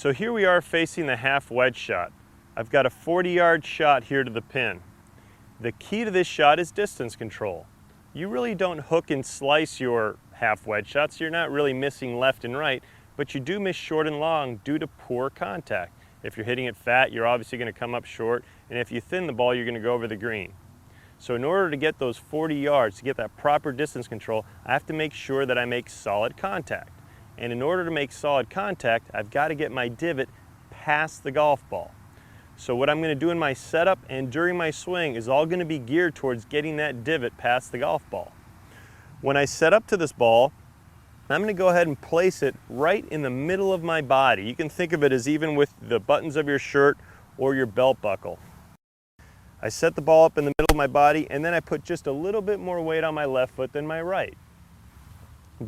So here we are facing the half wedge shot. I've got a 40-yard shot here to the pin. The key to this shot is distance control. You really don't hook and slice your half wedge shots. You're not really missing left and right, but you do miss short and long due to poor contact. If you're hitting it fat, you're obviously going to come up short, and if you thin the ball, you're going to go over the green. So in order to get those 40 yards, to get that proper distance control, I have to make sure that I make solid contact. And in order to make solid contact, I've got to get my divot past the golf ball. So what I'm going to do in my setup and during my swing is all going to be geared towards getting that divot past the golf ball. When I set up to this ball, I'm going to go ahead and place it right in the middle of my body. You can think of it as even with the buttons of your shirt or your belt buckle. I set the ball up in the middle of my body, and then I put just a little bit more weight on my left foot than my right.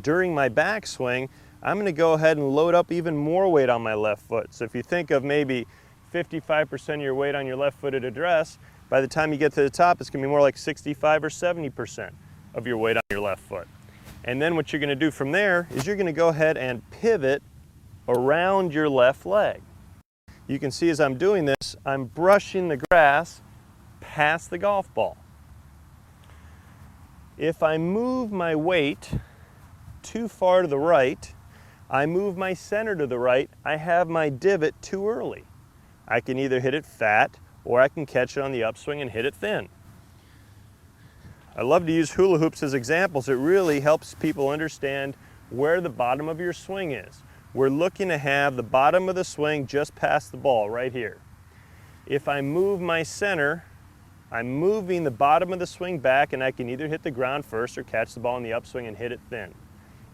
During my backswing, I'm going to go ahead and load up even more weight on my left foot. So if you think of maybe 55% of your weight on your left-footed address, by the time you get to the top, it's going to be more like 65 or 70% of your weight on your left foot. And then what you're going to do from there is you're going to go ahead and pivot around your left leg. You can see as I'm doing this, I'm brushing the grass past the golf ball. If I move my weight too far to the right, I move my center to the right, I have my divot too early. I can either hit it fat or I can catch it on the upswing and hit it thin. I love to use hula hoops as examples. It really helps people understand where the bottom of your swing is. We're looking to have the bottom of the swing just past the ball right here. If I move my center, I'm moving the bottom of the swing back, and I can either hit the ground first or catch the ball in the upswing and hit it thin.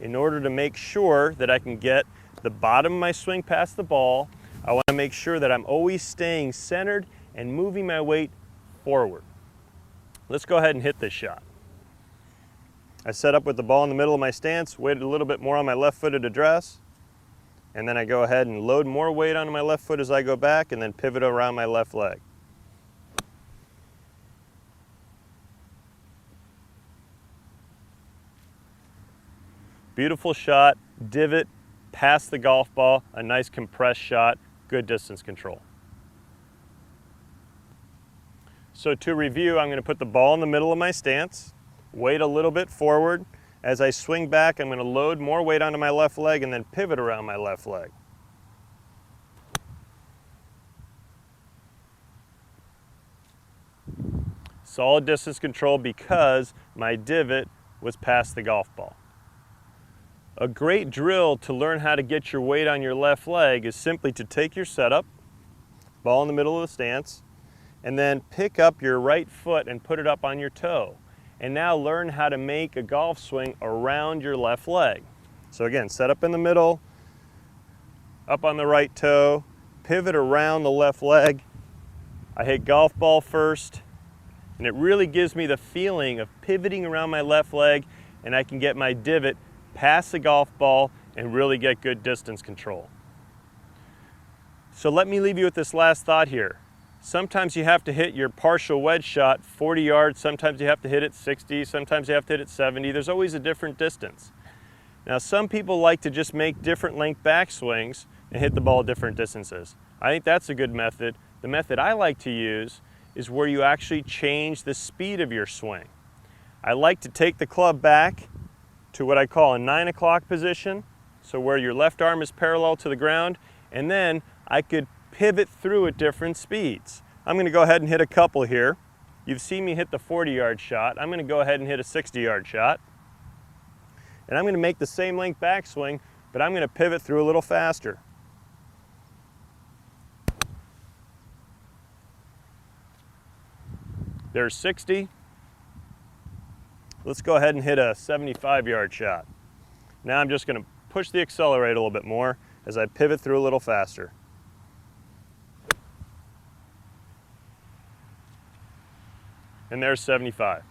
In order to make sure that I can get the bottom of my swing past the ball, I want to make sure that I'm always staying centered and moving my weight forward. Let's go ahead and hit this shot. I set up with the ball in the middle of my stance, weighted a little bit more on my left-footed address, and then I go ahead and load more weight onto my left foot as I go back, and then pivot around my left leg. Beautiful shot, divot, past the golf ball, a nice compressed shot, good distance control. So to review, I'm going to put the ball in the middle of my stance, weight a little bit forward. As I swing back, I'm going to load more weight onto my left leg and then pivot around my left leg. Solid distance control because my divot was past the golf ball. A great drill to learn how to get your weight on your left leg is simply to take your setup, ball in the middle of the stance, and then pick up your right foot and put it up on your toe. And now learn how to make a golf swing around your left leg. So again, set up in the middle, up on the right toe, pivot around the left leg. I hit golf ball first, and it really gives me the feeling of pivoting around my left leg, and I can get my divot past the golf ball and really get good distance control. So let me leave you with this last thought here. Sometimes you have to hit your partial wedge shot 40 yards, sometimes you have to hit it 60, sometimes you have to hit it 70. There's always a different distance. Now some people like to just make different length backswings and hit the ball different distances. I think that's a good method. The method I like to use is where you actually change the speed of your swing. I like to take the club back to what I call a 9 o'clock position, so where your left arm is parallel to the ground, and then I could pivot through at different speeds. I'm going to go ahead and hit a couple here. You've seen me hit the 40-yard shot. I'm going to go ahead and hit a 60-yard shot. And I'm going to make the same length backswing, but I'm going to pivot through a little faster. There's 60. Let's go ahead and hit a 75-yard shot. Now I'm just going to push the accelerator a little bit more as I pivot through a little faster. And there's 75.